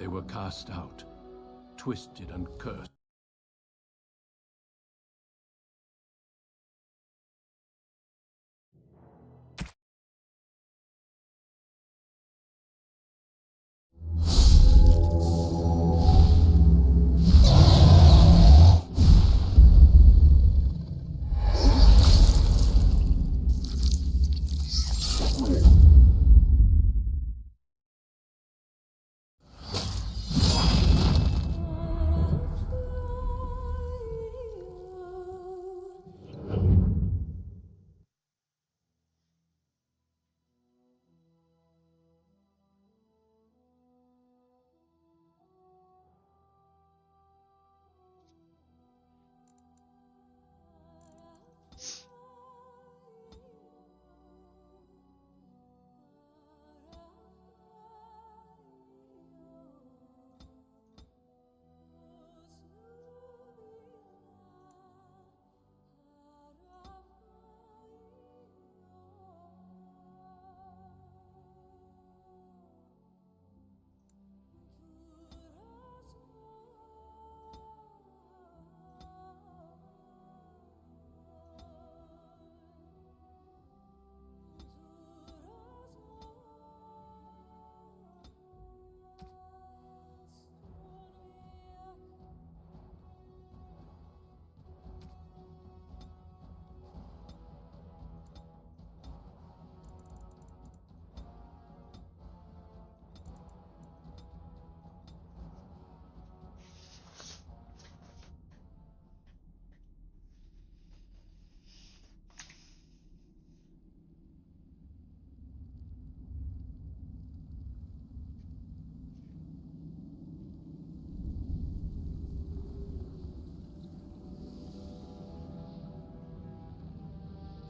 They were cast out, twisted and cursed.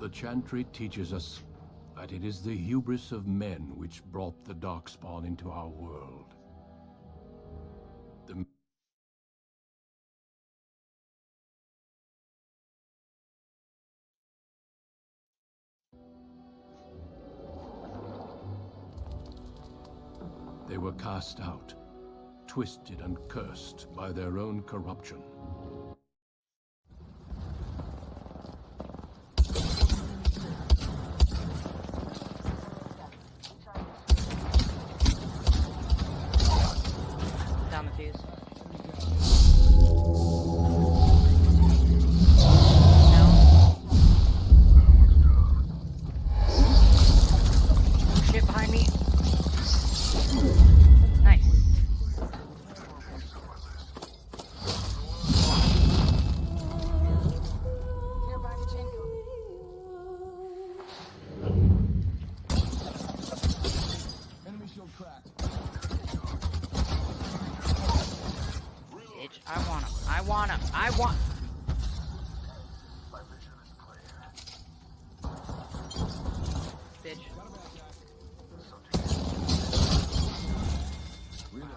The Chantry teaches us that it is the hubris of men which brought the Darkspawn into our world. The They were cast out, twisted and cursed by their own corruption. Down the fuse. No. Shit behind me. Nice. Enemy shield cracked. Bitch, I want. Bitch. Reload. I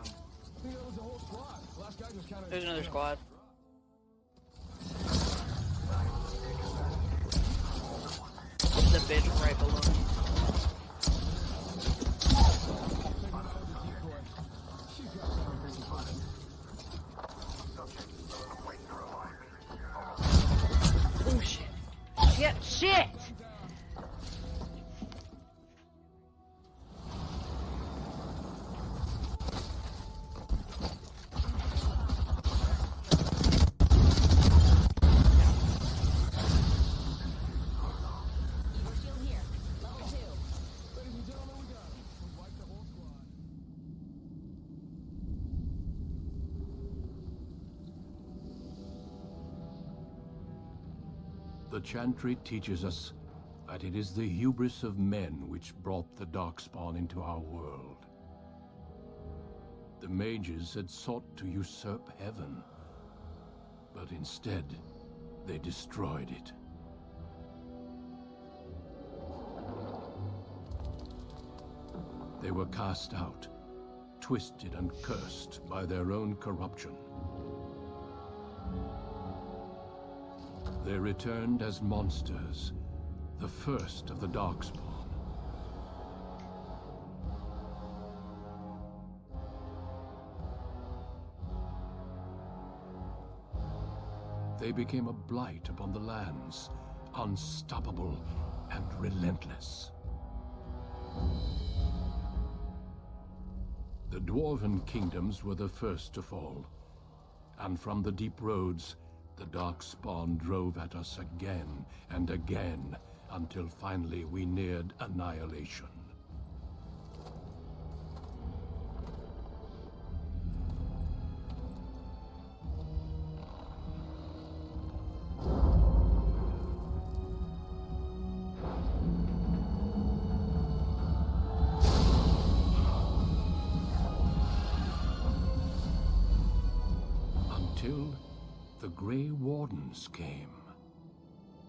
think that was the whole squad. Last guy just counted. There's another squad. The bitch right below me. Oh shit. Shit! The Chantry teaches us that it is the hubris of men which brought the Darkspawn into our world. The mages had sought to usurp heaven, but instead, they destroyed it. They were cast out, twisted and cursed by their own corruption. They returned as monsters, the first of the Darkspawn. They became a blight upon the lands, unstoppable and relentless. The Dwarven kingdoms were the first to fall, and from the deep roads, the Darkspawn drove at us again and again, until finally we neared annihilation. Until the Grey Wardens came.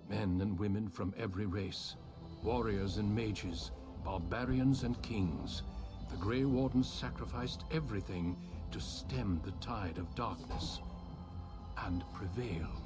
Men and women from every race, warriors and mages, barbarians and kings. The Grey Wardens sacrificed everything to stem the tide of darkness, and prevailed.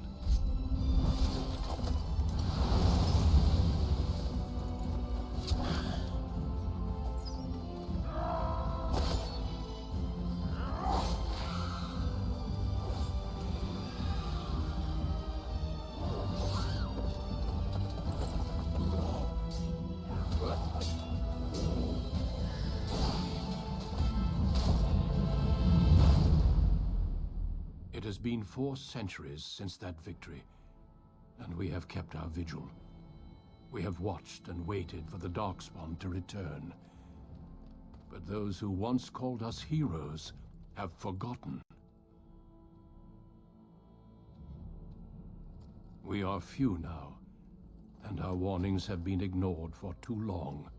It has been 4 centuries since that victory, and we have kept our vigil. We have watched and waited for the Darkspawn to return. But those who once called us heroes have forgotten. We are few now, and our warnings have been ignored for too long.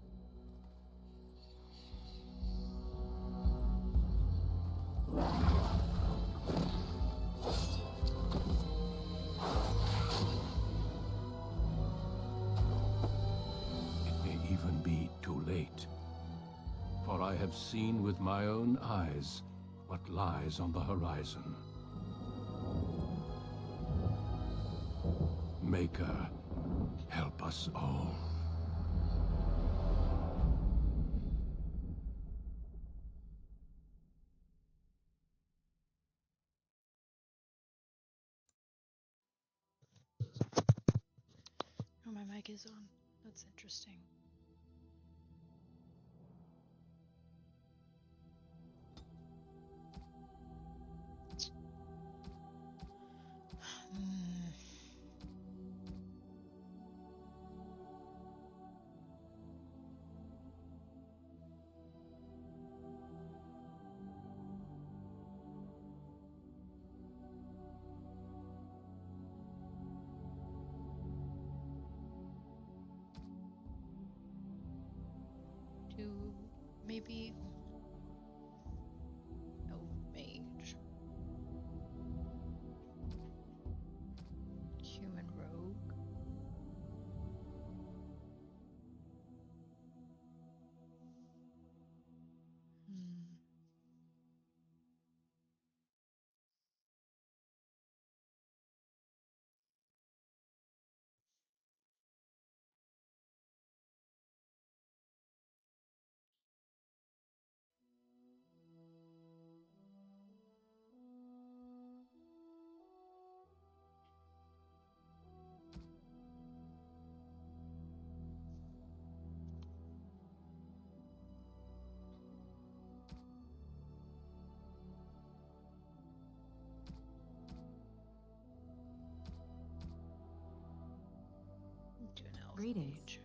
Even be too late. For I have seen with my own eyes what lies on the horizon. Maker, help us all. Oh, my mic is on. That's interesting. Maybe elf mage, human rogue. Do an elf Greetings. mage.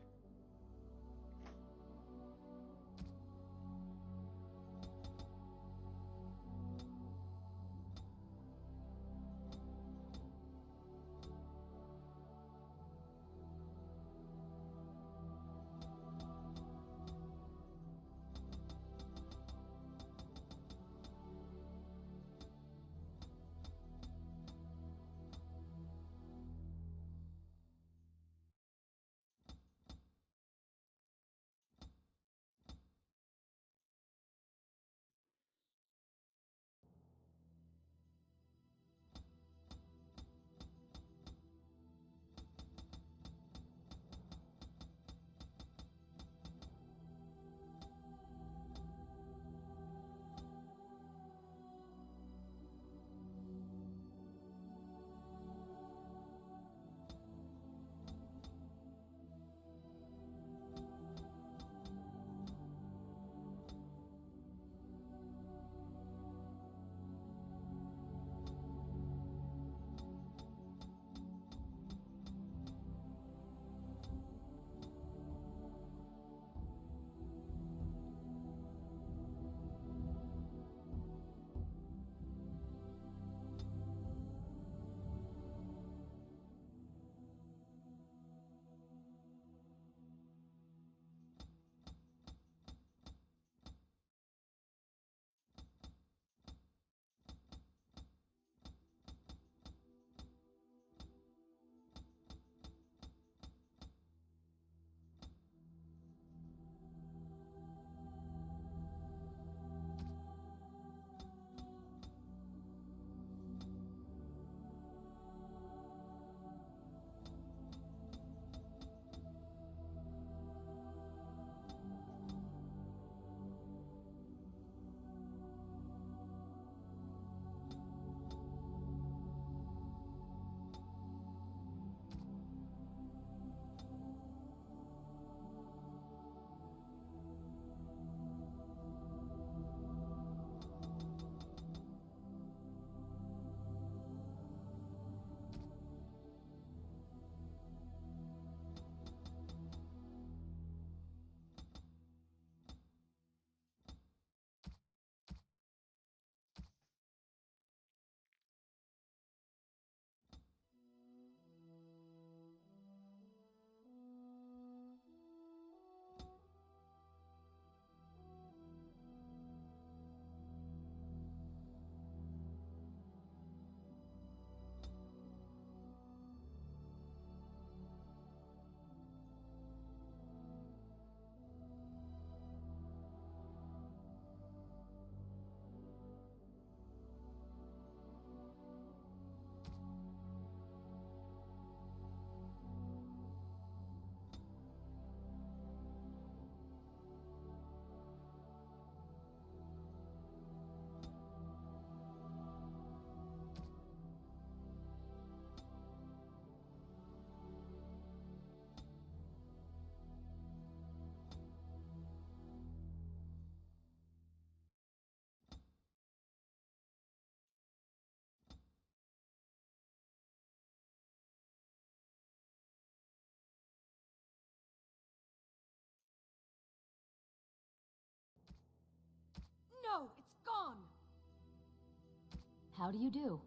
How do you do?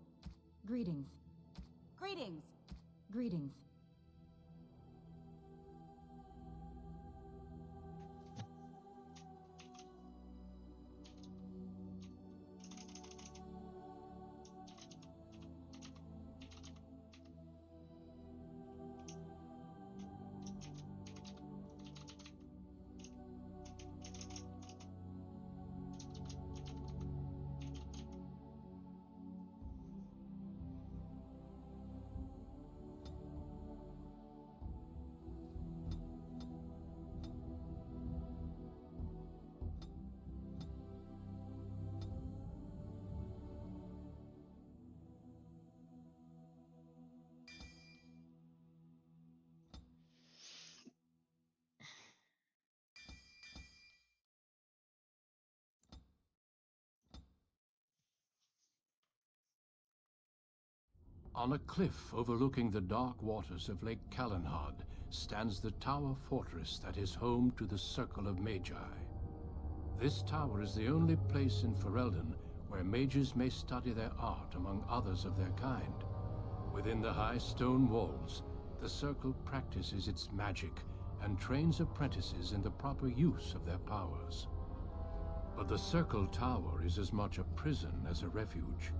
Greetings. Greetings! Greetings. On a cliff overlooking the dark waters of Lake Calenhad stands the Tower Fortress that is home to the Circle of Magi. This tower is the only place in Ferelden where mages may study their art among others of their kind. Within the high stone walls, the Circle practices its magic and trains apprentices in the proper use of their powers. But the Circle Tower is as much a prison as a refuge.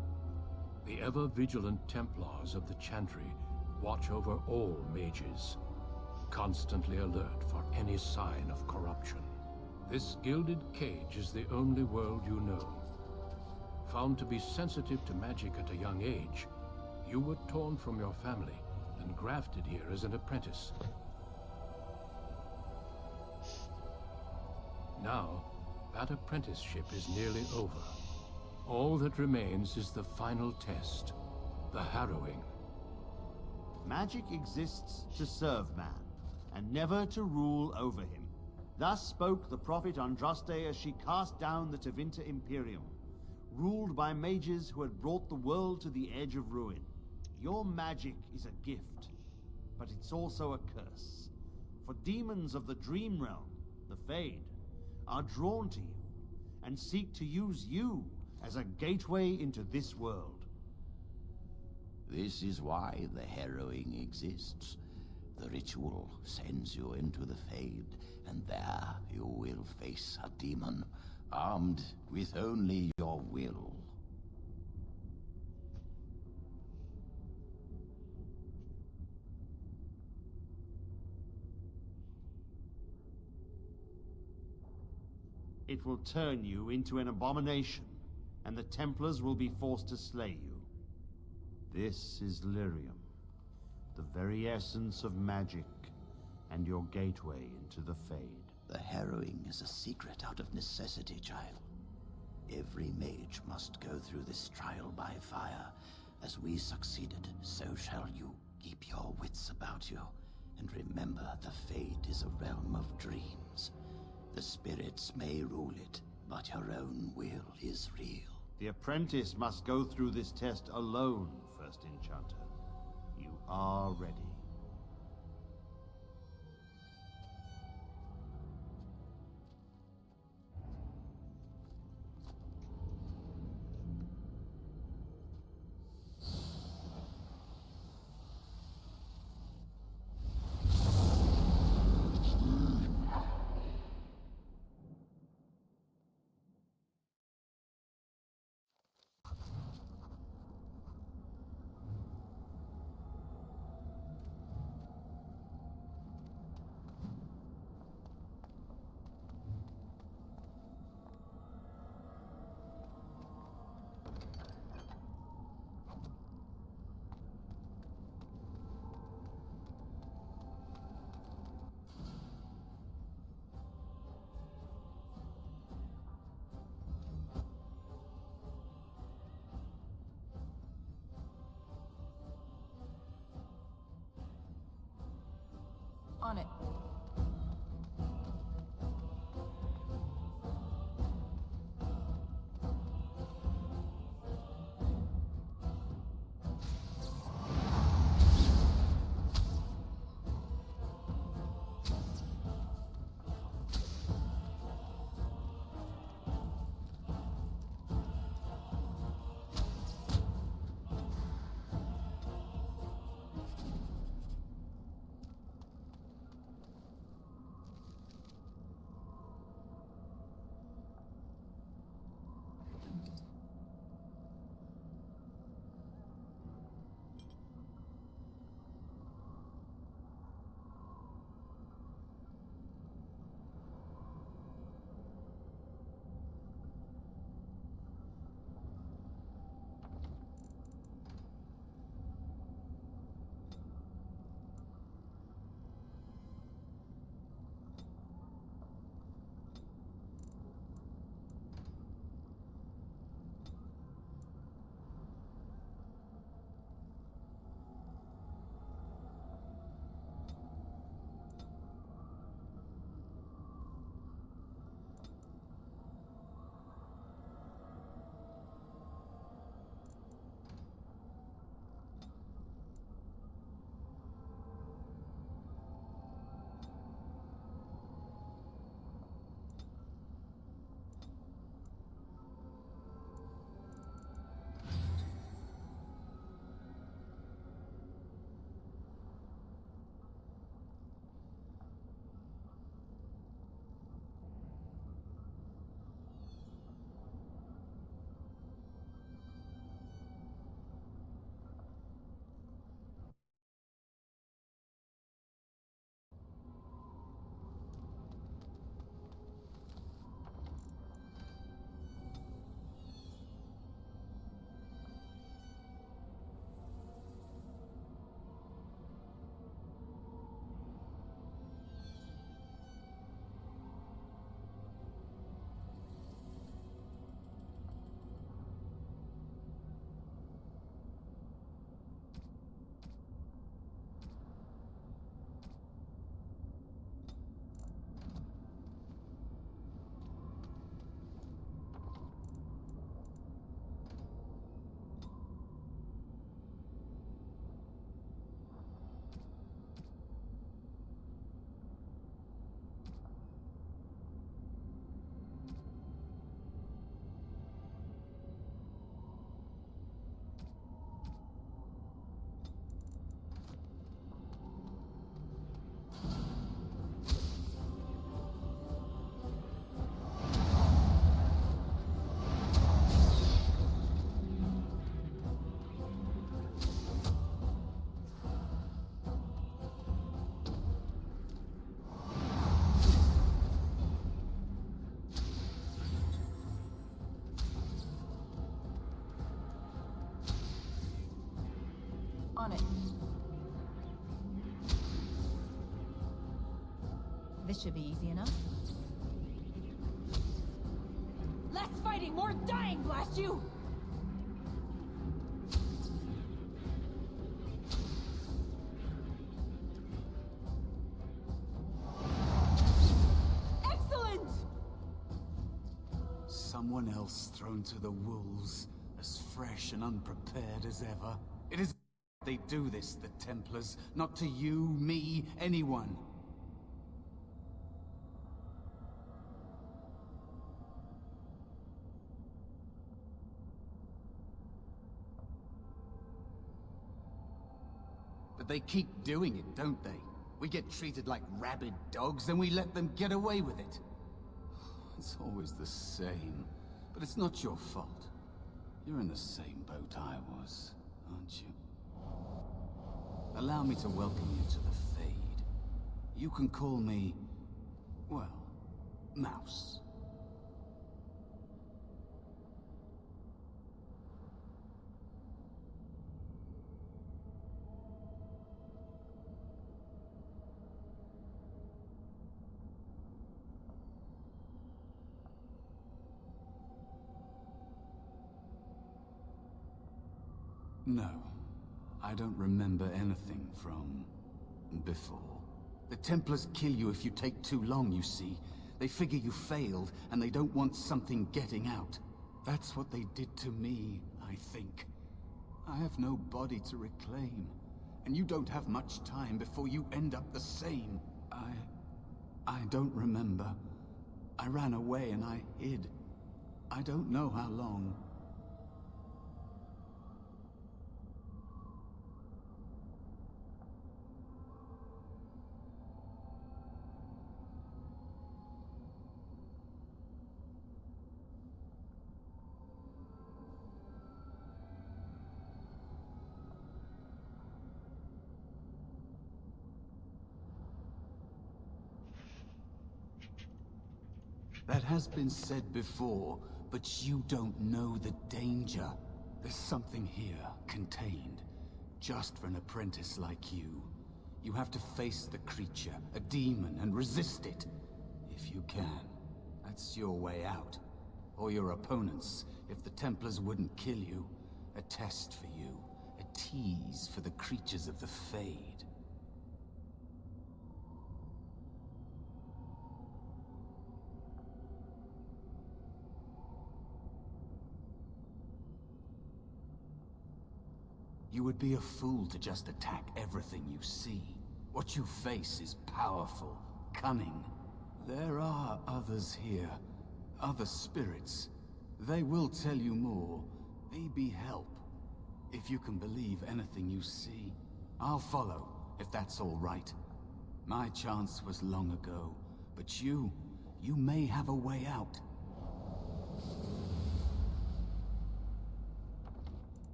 The ever-vigilant Templars of the Chantry watch over all mages, constantly alert for any sign of corruption. This gilded cage is the only world you know. Found to be sensitive to magic at a young age, you were torn from your family and grafted here as an apprentice. Now, that apprenticeship is nearly over. All that remains is the final test, the harrowing. Magic exists to serve man, and never to rule over him. Thus spoke the prophet Andraste as she cast down the Tevinter Imperium, ruled by mages who had brought the world to the edge of ruin. Your magic is a gift, but it's also a curse. For demons of the Dream Realm, the Fade, are drawn to you, and seek to use you as a gateway into this world. This is why the harrowing exists. The ritual sends you into the Fade, and there you will face a demon, armed with only your will. It will turn you into an abomination, and the Templars will be forced to slay you. This is Lyrium, the very essence of magic, and your gateway into the Fade. The harrowing is a secret out of necessity, child. Every mage must go through this trial by fire. As we succeeded, so shall you. Keep your wits about you, and remember the Fade is a realm of dreams. The spirits may rule it, but your own will is real. The apprentice must go through this test alone, First Enchanter. You are ready. On it. On it. This should be easy enough. Less fighting, more dying, blast you! Excellent! Someone else thrown to the wolves, as fresh and unprepared as ever. It is they do this, the Templars, not to you, me, anyone. But they keep doing it, don't they? We get treated like rabid dogs, and we let them get away with it. It's always the same. But it's not your fault. You're in the same boat I was, aren't you? Allow me to welcome you to the Fade. You can call me, well, Mouse. No, I don't remember anything from before. The Templars kill you if you take too long, you see. They figure you failed, and they don't want something getting out. That's what they did to me, I think. I have no body to reclaim, and you don't have much time before you end up the same. I don't remember. I ran away and I hid. I don't know how long. That has been said before, but you don't know the danger. There's something here, contained, just for an apprentice like you. You have to face the creature, a demon, and resist it. If you can. That's your way out. Or your opponents, if the Templars wouldn't kill you. A test for you. A tease for the creatures of the Fade. You would be a fool to just attack everything you see. What you face is powerful, cunning. There are others here, other spirits. They will tell you more, maybe help. If you can believe anything you see, I'll follow, if that's all right. My chance was long ago, but you may have a way out.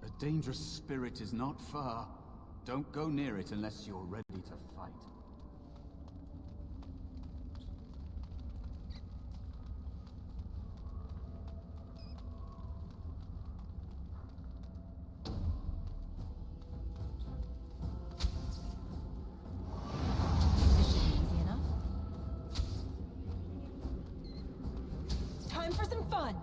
A dangerous spirit is not far. Don't go near it unless you're ready to fight. This should be easy enough. Time for some fun!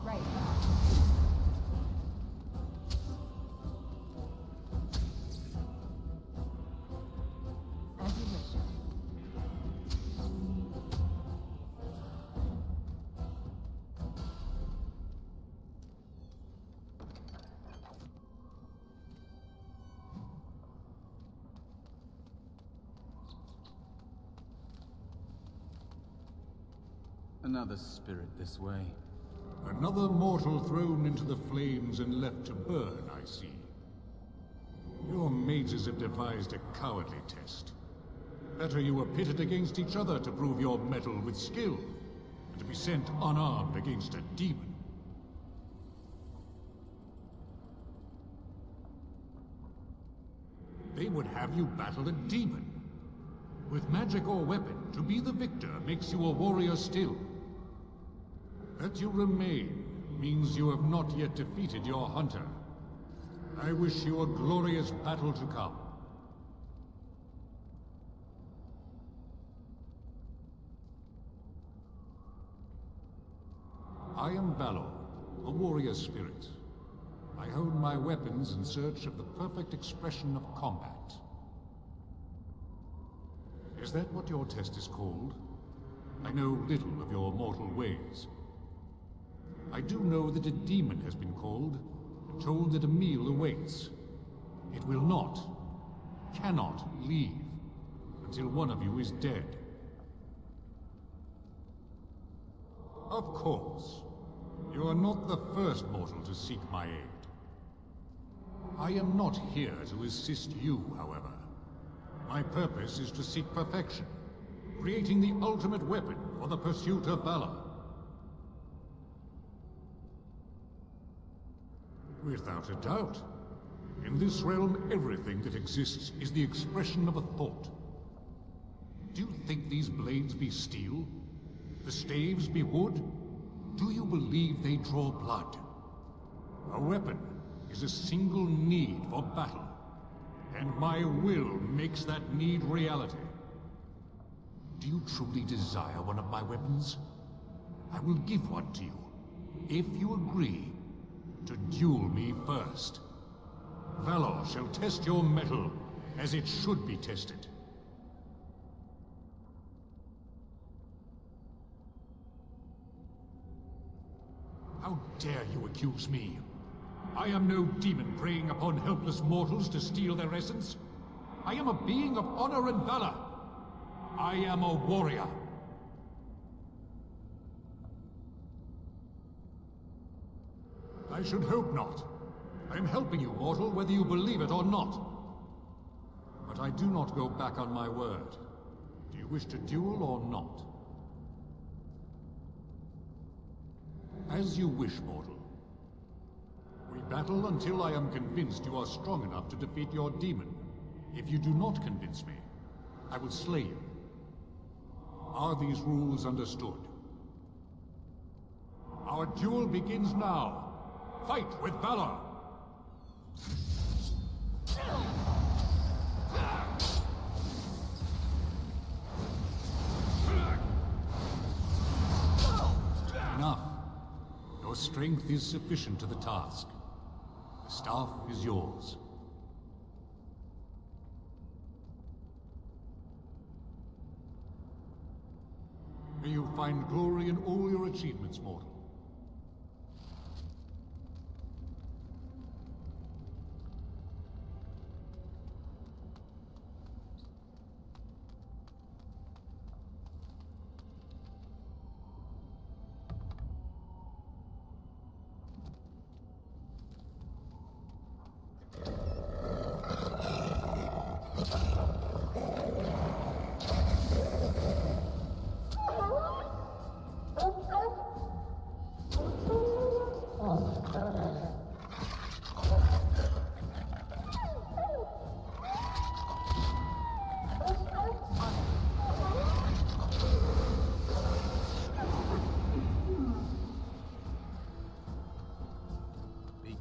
Right. As you wish. Another spirit this way. Another mortal thrown into the flames and left to burn, I see. Your mages have devised a cowardly test. Better you were pitted against each other to prove your mettle with skill, than to be sent unarmed against a demon. they would have you battle a demon. With magic or weapon, to be the victor makes you a warrior still. That you remain means you have not yet defeated your hunter. I wish you a glorious battle to come. I am Valor, a warrior spirit. I hone my weapons in search of the perfect expression of combat. Is that what your test is called? I know little of your mortal ways. I do know that a demon has been called, and told that a meal awaits. It will not, cannot leave, until one of you is dead. Of course. You are not the first mortal to seek my aid. I am not here to assist you, however. My purpose is to seek perfection, creating the ultimate weapon for the pursuit of valor. Without a doubt. In this realm, everything that exists is the expression of a thought. Do you think these blades be steel? The staves be wood? Do you believe they draw blood? A weapon is a single need for battle, and my will makes that need reality. Do you truly desire one of my weapons? I will give one to you, if you agree to duel me first. Valor shall test your mettle as it should be tested. How dare you accuse me? I am no demon preying upon helpless mortals to steal their essence. I am a being of honor and valor. I am a warrior. I should hope not. I am helping you, mortal, whether you believe it or not. But I do not go back on my word. Do you wish to duel or not? As you wish, mortal. We battle until I am convinced you are strong enough to defeat your demon. If you do not convince me, I will slay you. Are these rules understood? Our duel begins now. Fight with valor! Enough. Your strength is sufficient to the task. The staff is yours. May you find glory in all your achievements, mortal.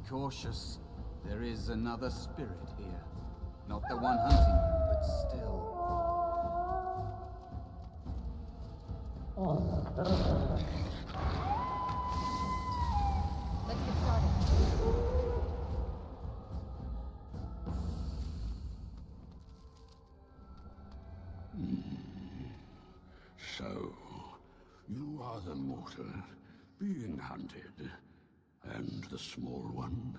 Cautious. There is another spirit here. Not the one hunting you, but still. Let's get started. So, you are the mortal being hunted. And the small one?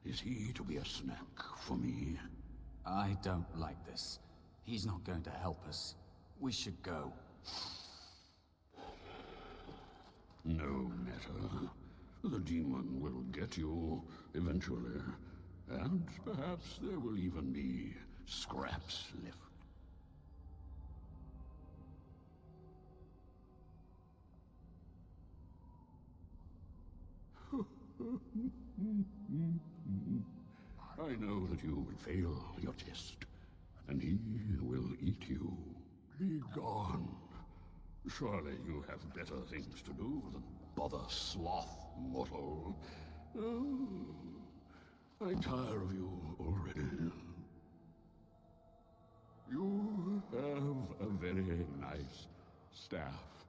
Is he to be a snack for me? I don't like this. He's not going to help us. We should go. No matter. The demon will get you eventually. And perhaps there will even be scraps left. I know that you will fail your test, and he will eat you. Be gone. Surely you have better things to do than bother sloth, mortal. Oh, I tire of you already. You have a very nice staff.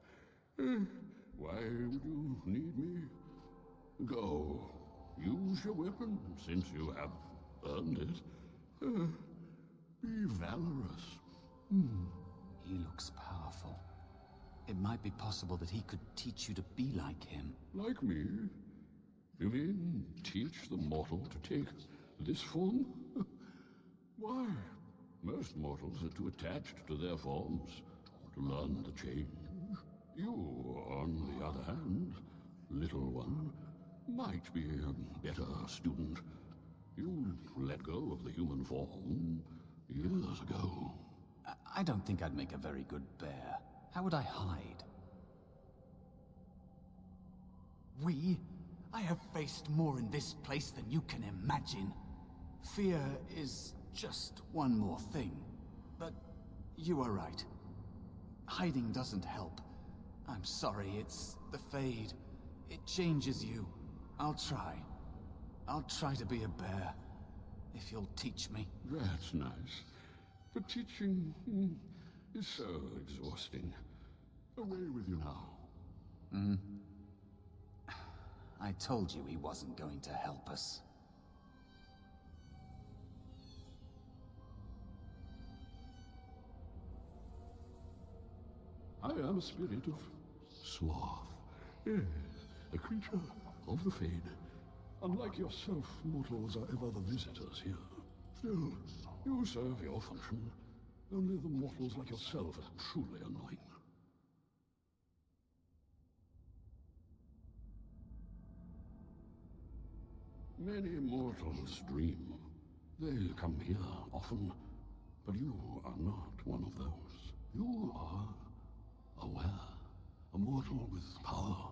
Why would you need me? Go. Use your weapon, since you have earned it. Be valorous. He looks powerful. It might be possible that he could teach you to be like him. Like me? You mean teach the mortal to take this form? Why? Most mortals are too attached to their forms to learn the change. You, on the other hand, little one, might be a better student. You let go of the human form years ago. I don't think I'd make a very good bear. How would I hide? I have faced more in this place than you can imagine. Fear is just one more thing. But you are right. Hiding doesn't help. I'm sorry, it's the Fade. It changes you. I'll try. I'll try to be a bear. If you'll teach me. That's nice. But teaching is so exhausting. Away with you now. I told you he wasn't going to help us. I am a spirit of sloth. Yes, a creature of the Fade. Unlike yourself, mortals are ever the visitors here. Still, you serve your function. Only the mortals like yourself are truly annoying. Many mortals dream. They come here often, but you are not one of those. You are aware, a mortal with power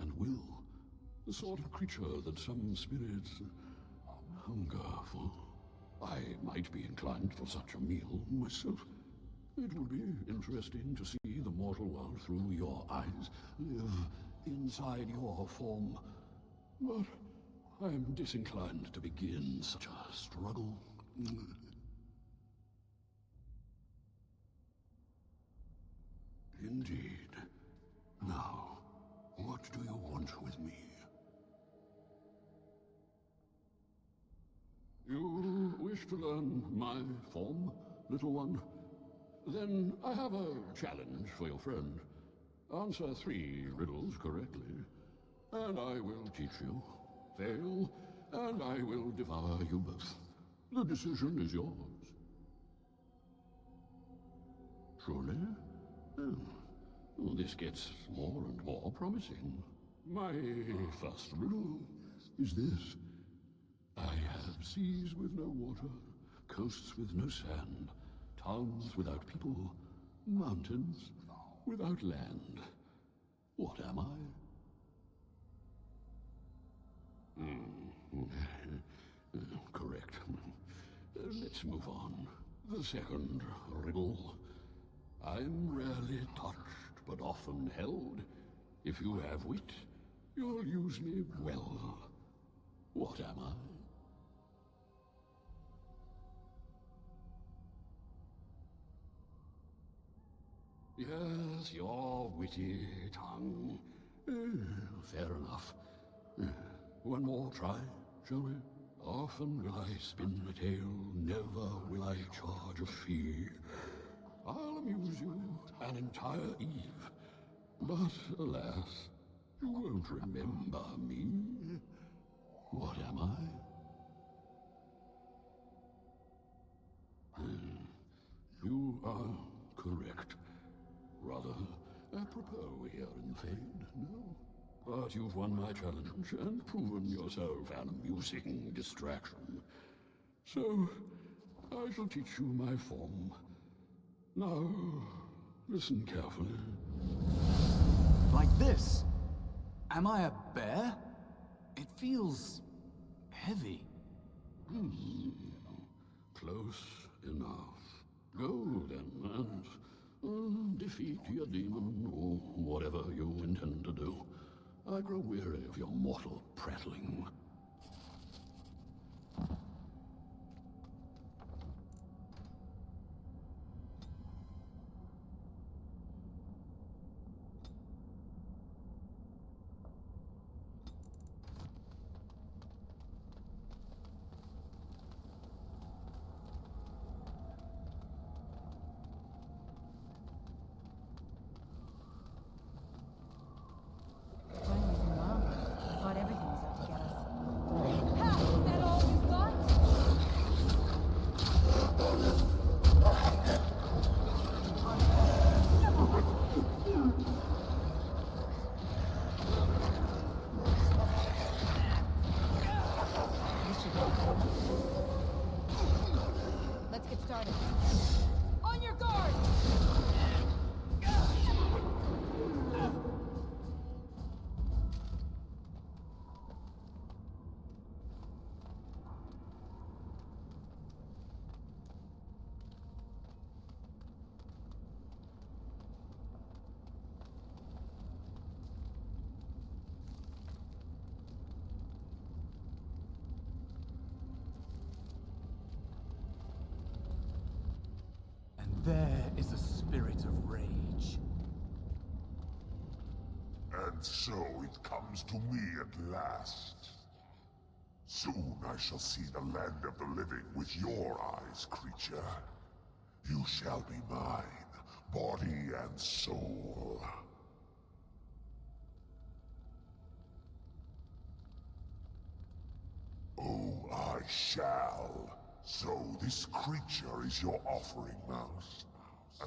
and will, the sort of creature that some spirits hunger for. I might be inclined for such a meal myself. It would be interesting to see the mortal world through your eyes, live inside your form. But I am disinclined to begin such a struggle. Indeed. Now, what do you want with me? You wish to learn my form, little one? Then I have a challenge for your friend. Answer 3 riddles correctly, and I will teach you. Fail, and I will devour you both. The decision is yours. Surely? This gets more and more promising. My first riddle is this. I have seas with no water, coasts with no sand, towns without people, mountains without land. What am I? Correct. Let's move on. The second riddle. I'm rarely touched, but often held. If you have wit, you'll use me well. What am I? Yes, your witty tongue. Fair enough. One more try, shall we? Often will I spin a tale, never will I charge a fee. I'll amuse you an entire eve, but alas, you won't remember me. What am I? You are correct. Rather apropos here in the Fade, no? But you've won my challenge and proven yourself an amusing distraction. So, I shall teach you my form. Now, listen carefully. Like this? Am I a bear? It feels heavy. Close enough. Go then, and defeat your demon, or whatever you intend to do. I grow weary of your mortal prattling. Finally some wildlife. I thought everything was out to get us. Ha! Is that all you've got? This should be good. Let's get started. On your guard! And there is a spirit of rage. And so it comes to me at last. Soon I shall see the land of the living with your eyes, creature. You shall be mine, body and soul. Oh, I shall. So this creature is your offering, Mouse.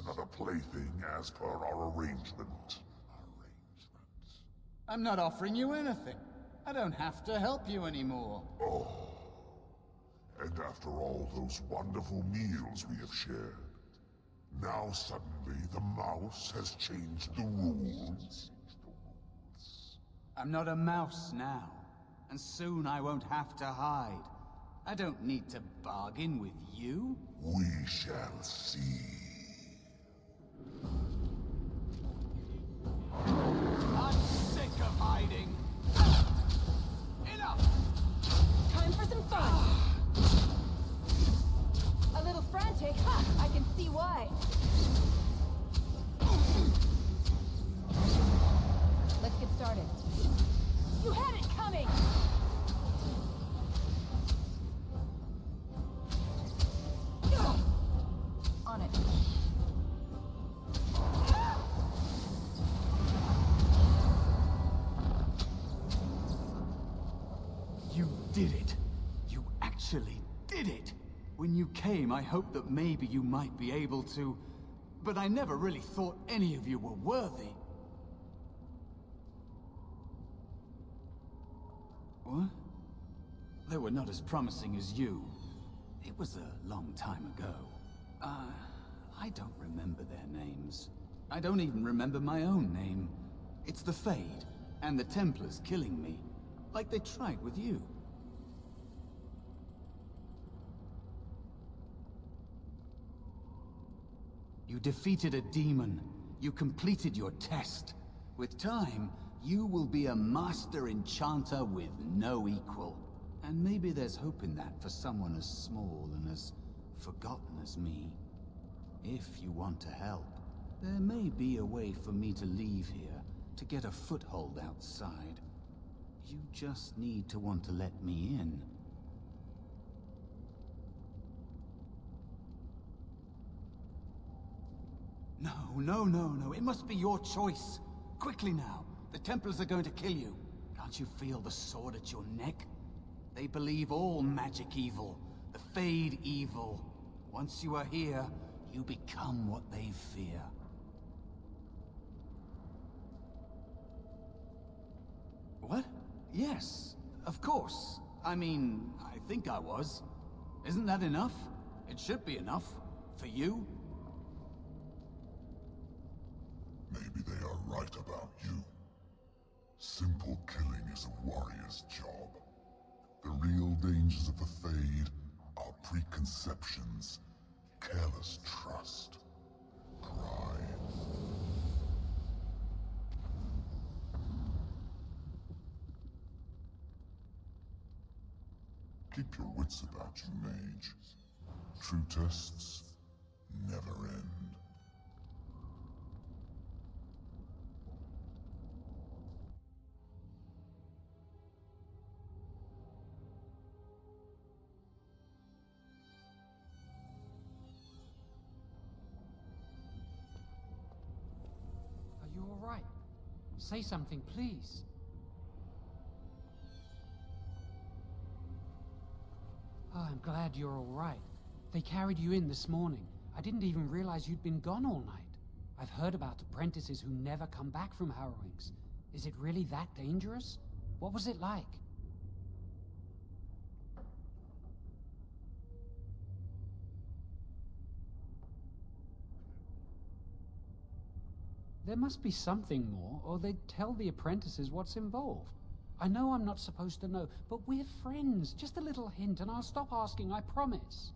Another plaything as per our arrangement. I'm not offering you anything. I don't have to help you anymore. Oh. And after all those wonderful meals we have shared, now suddenly the mouse has changed the rules. I'm not a mouse now, and soon I won't have to hide. I don't need to bargain with you. We shall see. I'm sick of hiding. Enough! Time for some fun! A little frantic? Ha! I can see why. Let's get started. You had it coming! On it. You did it. You actually did it. When you came, I hoped that maybe you might be able to, but I never really thought any of you were worthy. What? They were not as promising as you. It was a long time ago. I don't remember their names. I don't even remember my own name. It's the Fade, and the Templars killing me, like they tried with you. You defeated a demon. You completed your test. With time, you will be a master enchanter with no equal. And maybe there's hope in that for someone as small and as forgotten as me. If you want to help, there may be a way for me to leave here, to get a foothold outside. You just need to want to let me in. No. It must be your choice. Quickly now. The Templars are going to kill you. Can't you feel the sword at your neck? They believe all magic evil. The Fade evil. Once you are here, you become what they fear. What? Yes, of course. I mean, I think I was. Isn't that enough? It should be enough. For you? Maybe they are right about you. Simple killing is a warrior's job. The real dangers of the Fade are preconceptions, careless trust, pride. Keep your wits about you, mage. True tests never end. Are you all right? Say something, please. Oh, I'm glad you're all right. They carried you in this morning. I didn't even realize you'd been gone all night. I've heard about apprentices who never come back from harrowings. Is it really that dangerous? What was it like? There must be something more, or they'd tell the apprentices what's involved. I know I'm not supposed to know, but we're friends. Just a little hint, and I'll stop asking, I promise.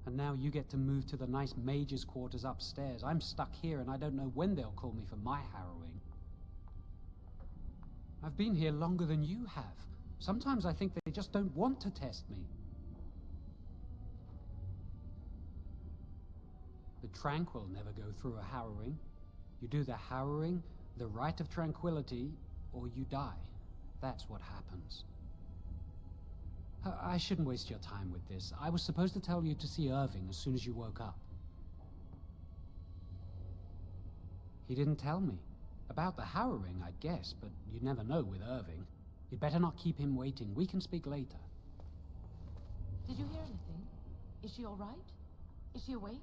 And now you get to move to the nice mage's quarters upstairs. I'm stuck here, and I don't know when they'll call me for my harrowing. I've been here longer than you have. Sometimes I think they just don't want to test me. The Tranquil never go through a harrowing. You do the harrowing, the rite of tranquility, or you die. That's what happens. I shouldn't waste your time with this. I was supposed to tell you to see Irving as soon as you woke up. He didn't tell me. About the harrowing, I guess, but you never know with Irving. You'd better not keep him waiting. We can speak later. Did you hear anything? Is she all right? Is she awake?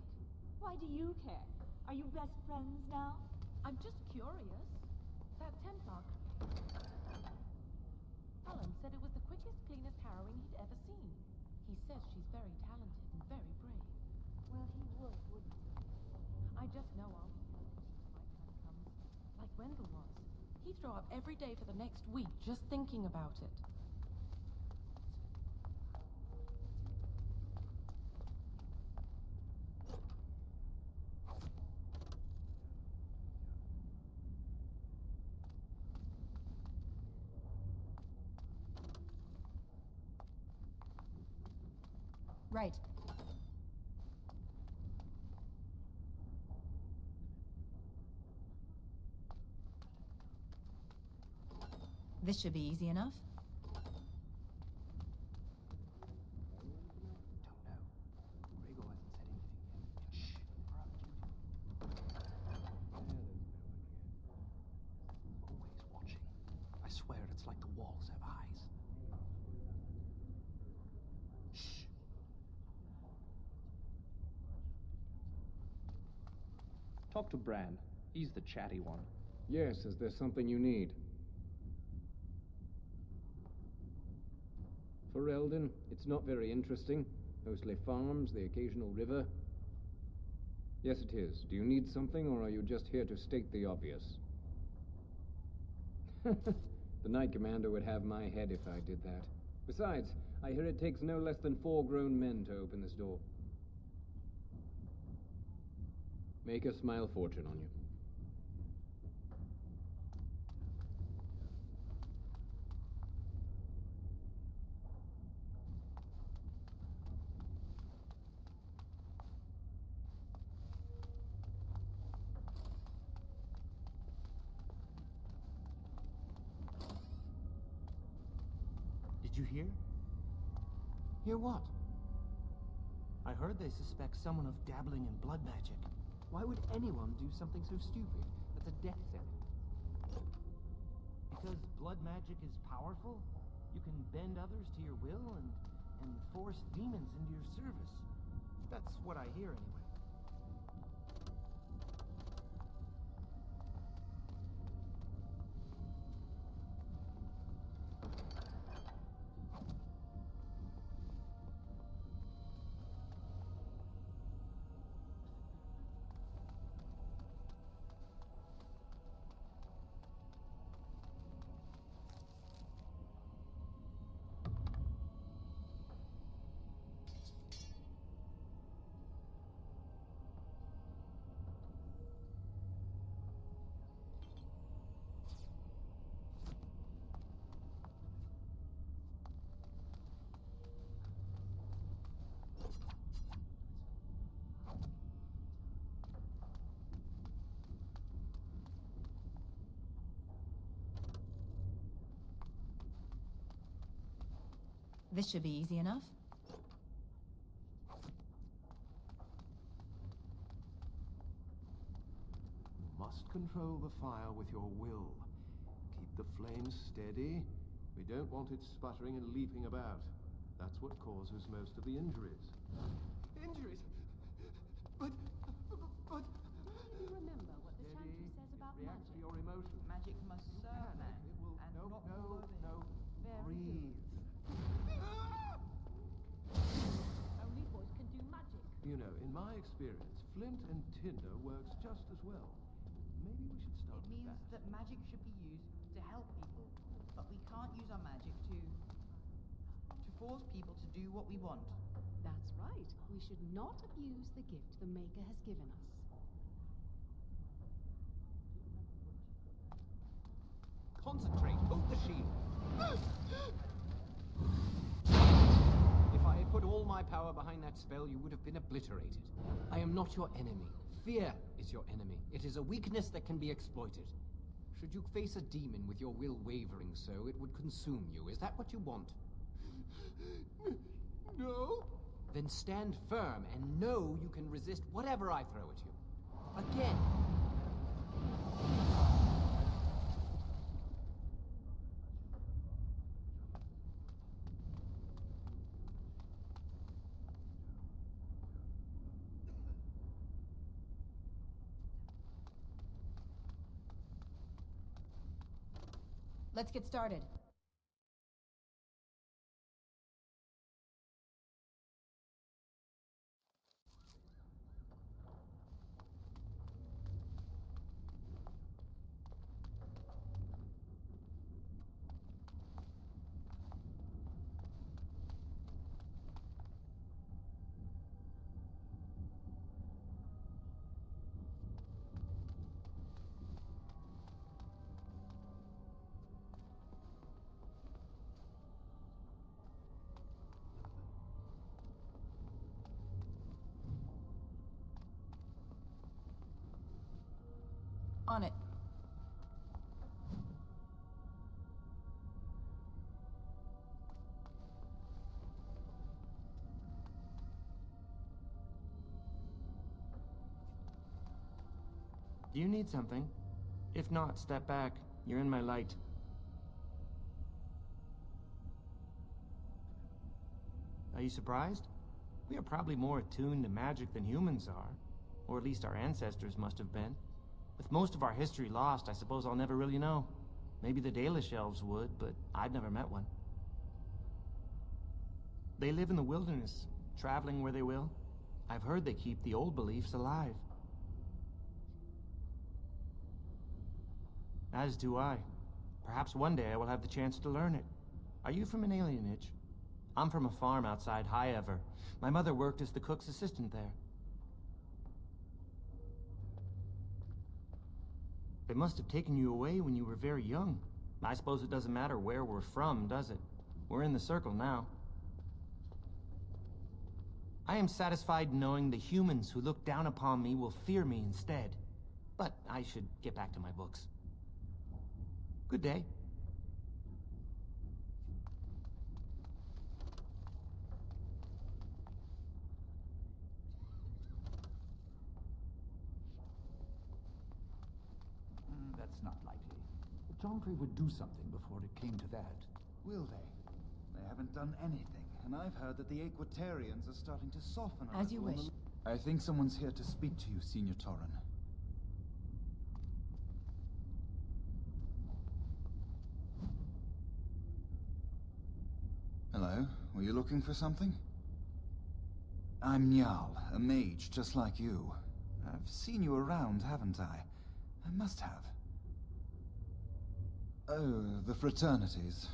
Why do you care? Are you best friends now? I'm just curious. That Templar... Cullen said it was the quickest, cleanest harrowing he'd ever seen. He says she's very talented and very brave. Well, he would, wouldn't he? I just know I'll be talented when my time comes. Like Wendell was. He'd throw up every day for the next week just thinking about it. Right. This should be easy enough. Always watching. I swear it's like the walls have eyes. Shh. Talk to Bran. He's the chatty one. Yes, is there something you need? For Eldon, it's not very interesting. Mostly farms, the occasional river. Yes, it is. Do you need something, or are you just here to state the obvious? The Knight Commander would have my head if I did that. Besides, I hear it takes no less than 4 grown men to open this door. Make a smile fortune on you. Did you hear? Hear what? I heard they suspect someone of dabbling in blood magic. Why would anyone do something so stupid? That's a death sentence. Because blood magic is powerful? You can bend others to your will and force demons into your service. That's what I hear anyway. This should be easy enough. You must control the fire with your will. Keep the flames steady. We don't want it sputtering and leaping about. That's what causes most of the injuries. Injuries? But... You remember what the chantry says about React magic? to your emotions. Magic must serve man. It will... And No, not no, follow them. no. Very Breathe. Only boys can do magic. You know, in my experience, flint and tinder works just as well. Maybe we should start It with means that. that magic should be used to help people, but we can't use our magic to force people to do what we want. That's right. We should not abuse the gift the Maker has given us. Concentrate. Hold the shield. If I had put all my power behind that spell, you would have been obliterated. I am not your enemy. Fear is your enemy. It is a weakness that can be exploited. Should you face a demon with your will wavering so, it would consume you. Is that what you want? No. Then stand firm and know you can resist whatever I throw at you. Again. Let's get started. On it. Do you need something? If not, step back. You're in my light. Are you surprised? We are probably more attuned to magic than humans are. Or at least our ancestors must have been. With most of our history lost, I suppose I'll never really know. Maybe the Dalish elves would, but I've never met one. They live in the wilderness, traveling where they will. I've heard they keep the old beliefs alive. As do I. Perhaps one day I will have the chance to learn it. Are you from an alienage? I'm from a farm outside High Ever. My mother worked as the cook's assistant there. They must have taken you away when you were very young. I suppose it doesn't matter where we're from, does it? We're in the circle now. I am satisfied knowing the humans who look down upon me will fear me instead. But I should get back to my books. Good day. That's not likely. The Chantry would do something before it came to that. Will they? They haven't done anything, and I've heard that the Aquatarians are starting to soften a As you little on wish. I think someone's here to speak to you, Senior Torren. Hello? Were you looking for something? I'm Njal, a mage just like you. I've seen you around, haven't I? I must have. Oh, the fraternities.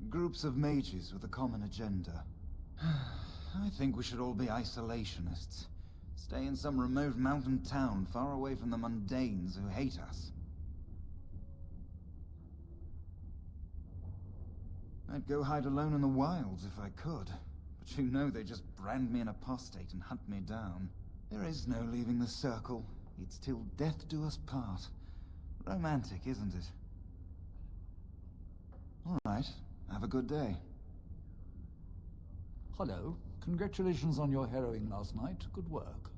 Groups of mages with a common agenda. I think we should all be isolationists. Stay in some remote mountain town far away from the mundanes who hate us. I'd go hide alone in the wilds if I could. But you know they just brand me an apostate and hunt me down. There is no leaving the circle. It's till death do us part. Romantic, isn't it? All right. Have a good day. hello. Congratulations on your harrowing last night. Good work.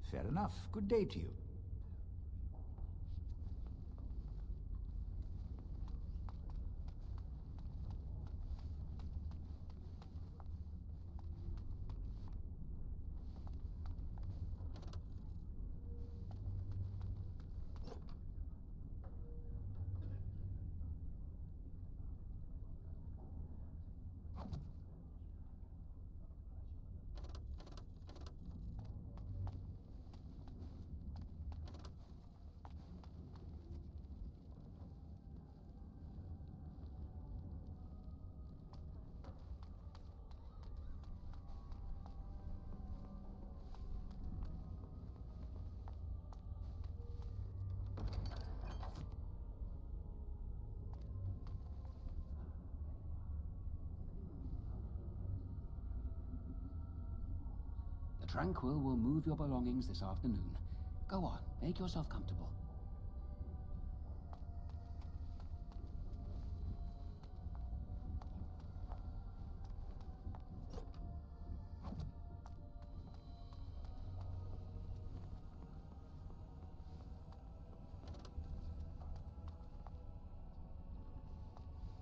Fair enough. Good day to you. The Tranquil will move your belongings this afternoon. Go on, make yourself comfortable.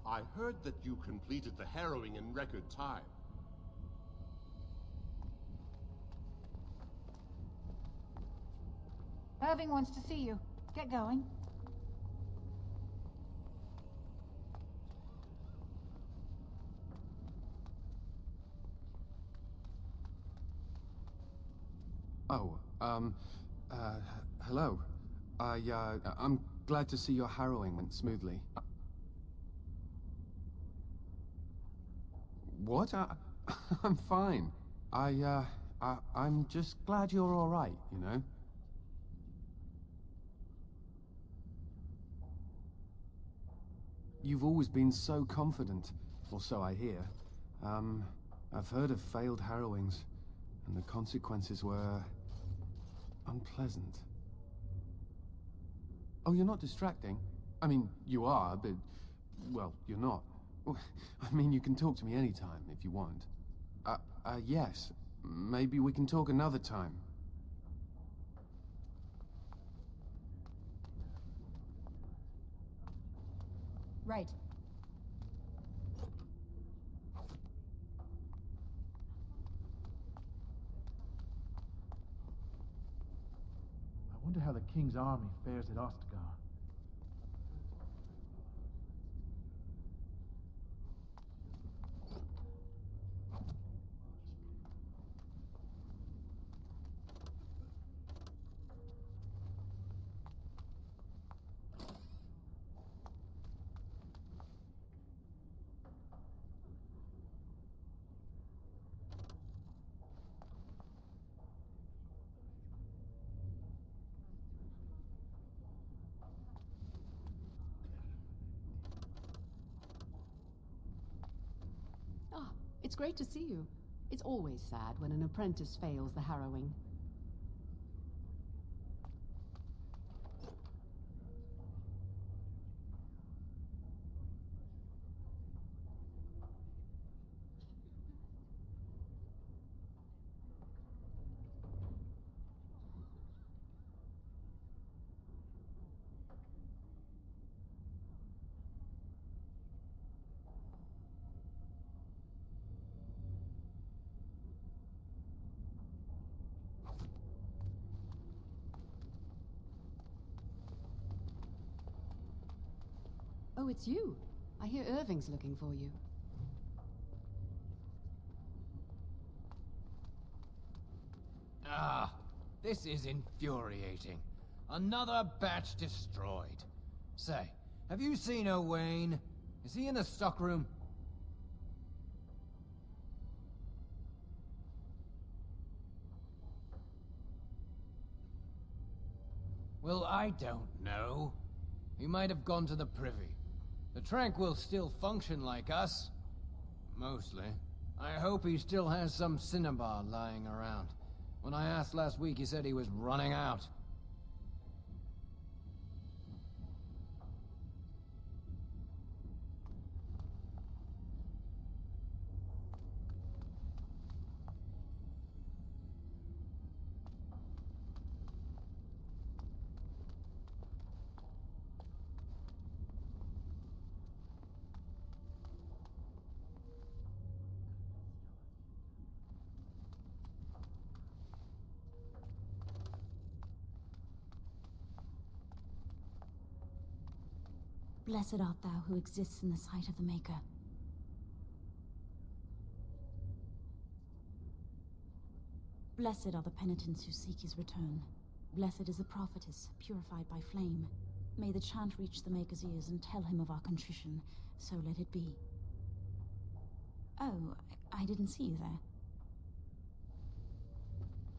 I heard that you completed the harrowing in record time. Irving wants to see you. Get going. Oh, hello. I'm glad to see your harrowing went smoothly. What? I'm fine. I'm just glad you're all right, you know? You've always been so confident, or so I hear. I've heard of failed harrowings, and the consequences were unpleasant. Oh, you're not distracting? I mean, you are, but, well, you're not. I mean, you can talk to me anytime, if you want. Yes. Maybe we can talk another time. Right. I wonder how the King's army fares at Ostgar. It's great to see you. It's always sad when an apprentice fails the harrowing. Oh, it's you. I hear Irving's looking for you. Ah, this is infuriating. Another batch destroyed. Say, have you seen Owain? Is he in the stockroom? Well, I don't know. He might have gone to the Privy. The Tranquil still function like us. Mostly. I hope he still has some cinnabar lying around. When I asked last week, he said he was running out. Blessed art thou who exists in the sight of the Maker. Blessed are the penitents who seek his return. Blessed is the prophetess, purified by flame. May the chant reach the Maker's ears and tell him of our contrition, so let it be. Oh, I didn't see you there.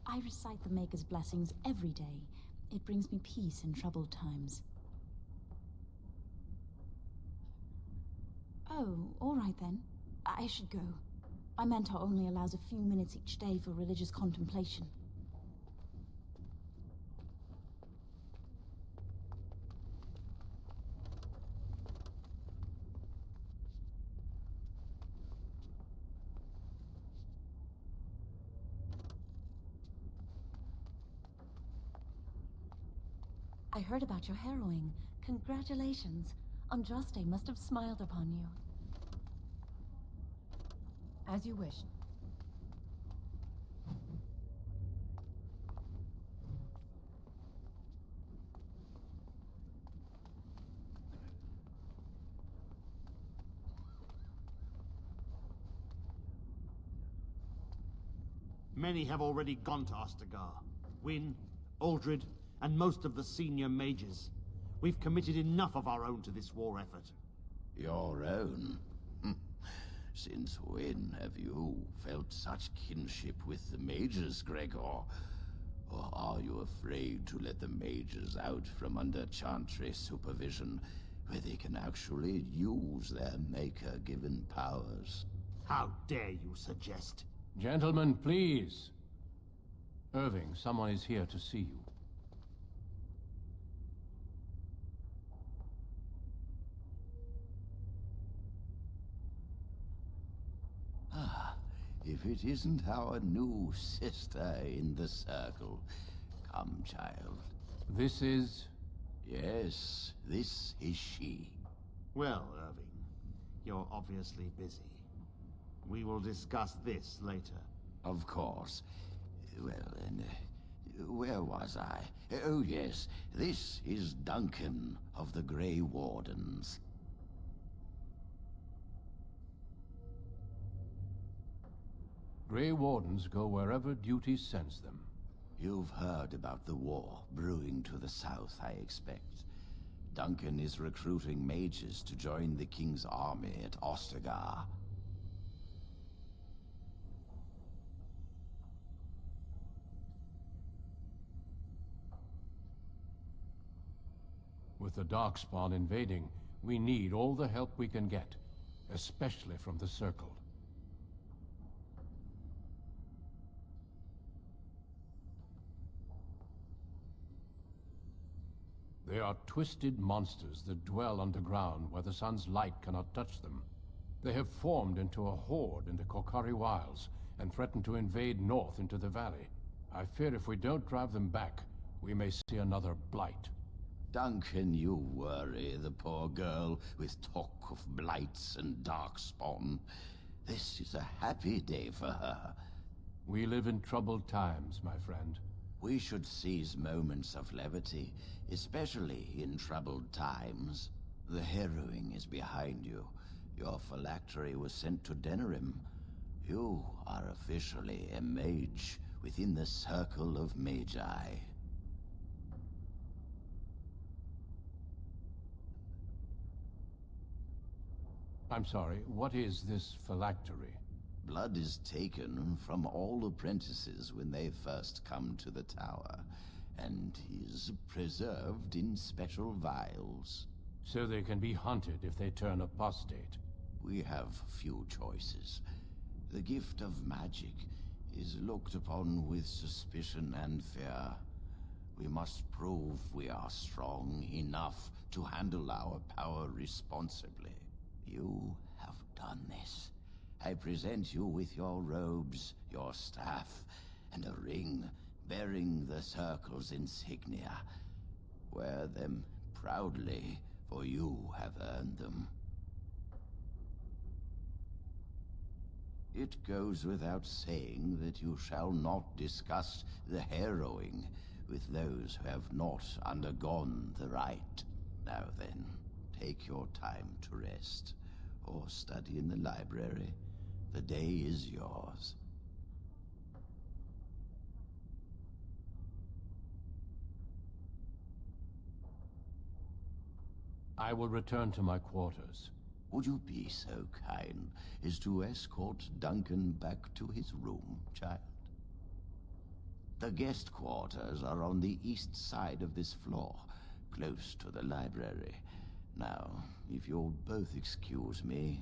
I recite the Maker's blessings every day. It brings me peace in troubled times. Oh, all right then. I should go. My mentor only allows a few minutes each day for religious contemplation. I heard about your harrowing. Congratulations. Andraste must have smiled upon you. As you wish. Many have already gone to Ostagar. Wynne, Aldred, and most of the senior mages. We've committed enough of our own to this war effort. Your own? Since when have you felt such kinship with the mages, Gregor? Or are you afraid to let the mages out from under Chantry's supervision, where they can actually use their Maker-given powers? How dare you suggest? Gentlemen, please. Irving, someone is here to see you. If it isn't our new sister in the circle. Come, child. This is... Yes, this is she. Well, Irving, you're obviously busy. We will discuss this later. Of course. Well, and where was I? Oh, yes. This is Duncan of the Grey Wardens. Grey Wardens go wherever duty sends them. You've heard about the war brewing to the south, I expect. Duncan is recruiting mages to join the King's army at Ostagar. With the Darkspawn invading, we need all the help we can get, especially from the Circle. They are twisted monsters that dwell underground where the sun's light cannot touch them. They have formed into a horde in the Korcari Wilds and threaten to invade north into the valley. I fear if we don't drive them back, we may see another blight. Duncan, you worry the poor girl with talk of blights and Darkspawn. This is a happy day for her. We live in troubled times, my friend. We should seize moments of levity, especially in troubled times. The harrowing is behind you. Your phylactery was sent to Denerim. You are officially a mage within the Circle of Magi. I'm sorry, what is this phylactery? Blood is taken from all apprentices when they first come to the tower, and is preserved in special vials. So they can be hunted if they turn apostate. We have few choices. The gift of magic is looked upon with suspicion and fear. We must prove we are strong enough to handle our power responsibly. You have done this. I present you with your robes, your staff, and a ring bearing the Circle's insignia. Wear them proudly, for you have earned them. It goes without saying that you shall not discuss the harrowing with those who have not undergone the rite. Now then, take your time to rest, or study in the library. The day is yours. I will return to my quarters. Would you be so kind as to escort Duncan back to his room, child? The guest quarters are on the east side of this floor, close to the library. Now, if you'll both excuse me,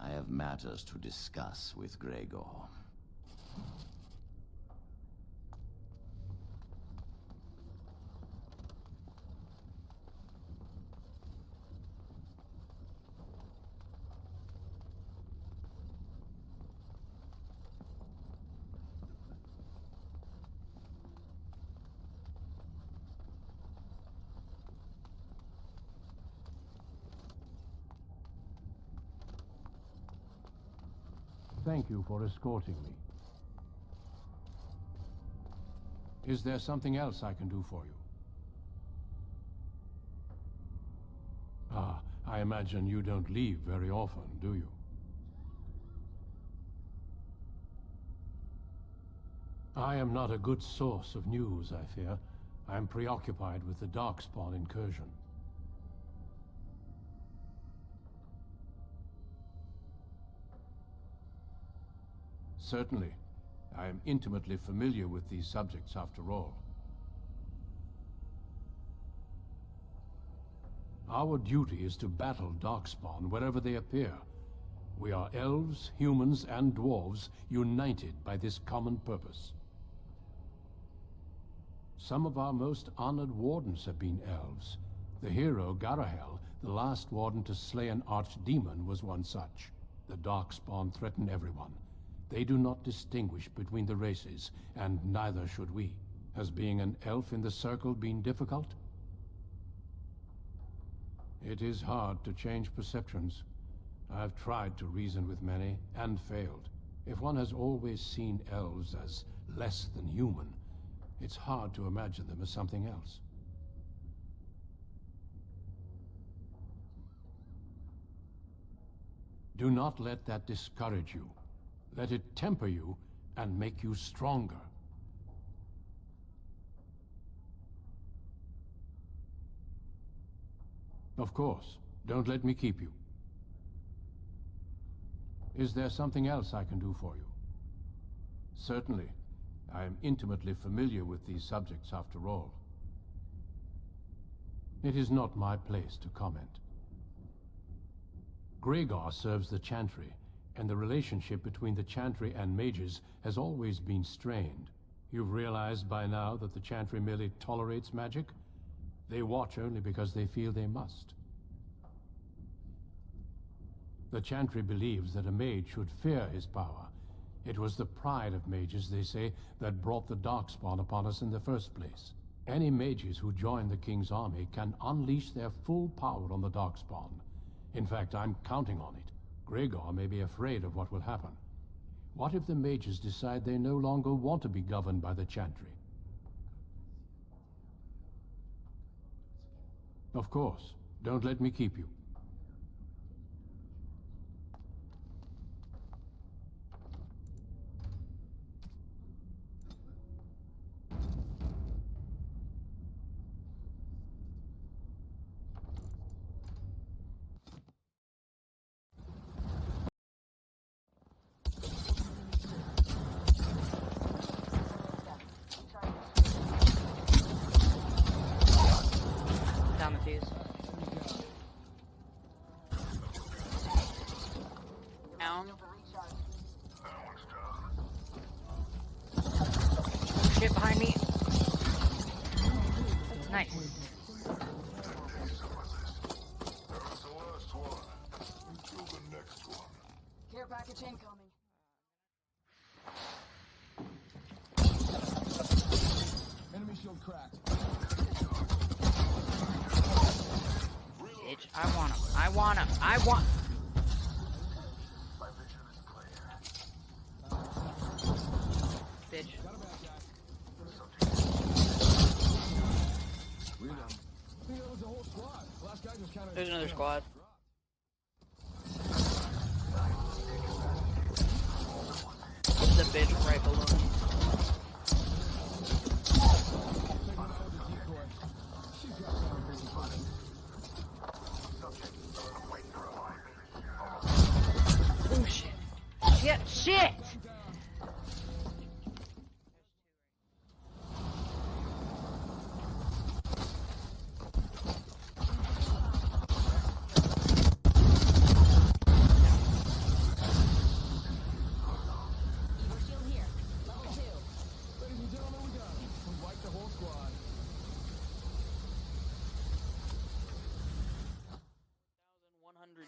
I have matters to discuss with Gregor. Thank you for escorting me. Is there something else I can do for you? Ah, I imagine you don't leave very often, do you? I am not a good source of news, I fear. I am preoccupied with the Darkspawn incursion. Certainly. I am intimately familiar with these subjects, after all. Our duty is to battle Darkspawn wherever they appear. We are elves, humans, and dwarves united by this common purpose. Some of our most honored wardens have been elves. The hero, Garahel, the last warden to slay an archdemon, was one such. The Darkspawn threaten everyone. They do not distinguish between the races, and neither should we. Has being an elf in the Circle been difficult? It is hard to change perceptions. I've tried to reason with many, and failed. If one has always seen elves as less than human, it's hard to imagine them as something else. Do not let that discourage you. Let it temper you and make you stronger. Of course. Don't let me keep you. Is there something else I can do for you? Certainly. I am intimately familiar with these subjects, after all. It is not my place to comment. Gregor serves the Chantry, and the relationship between the Chantry and mages has always been strained. You've realized by now that the Chantry merely tolerates magic? They watch only because they feel they must. The Chantry believes that a mage should fear his power. It was the pride of mages, they say, that brought the Darkspawn upon us in the first place. Any mages who join the King's army can unleash their full power on the Darkspawn. In fact, I'm counting on it. Gregor may be afraid of what will happen. What if the mages decide they no longer want to be governed by the Chantry? Of course. Don't let me keep you. Shit behind me. Nice. Care package incoming. Enemy shield cracked. Bitch, I want him. I want him. I want. Bitch. a whole squad. Last guy just kind of. There's another squad. The bitch right below me. Oh shit. Shit!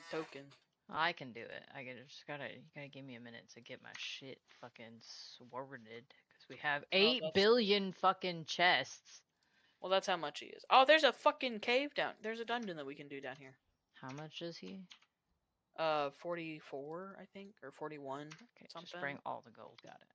Token. I can do it. I just gotta, you gotta give me a minute to get my shit fucking sorted, because we have 8 billion fucking chests. Well, that's how much he is. Oh, there's a fucking cave down. There's a dungeon that we can do down here. How much is he? 44, I think, or 41. Okay, something. just bring all the gold. Got it.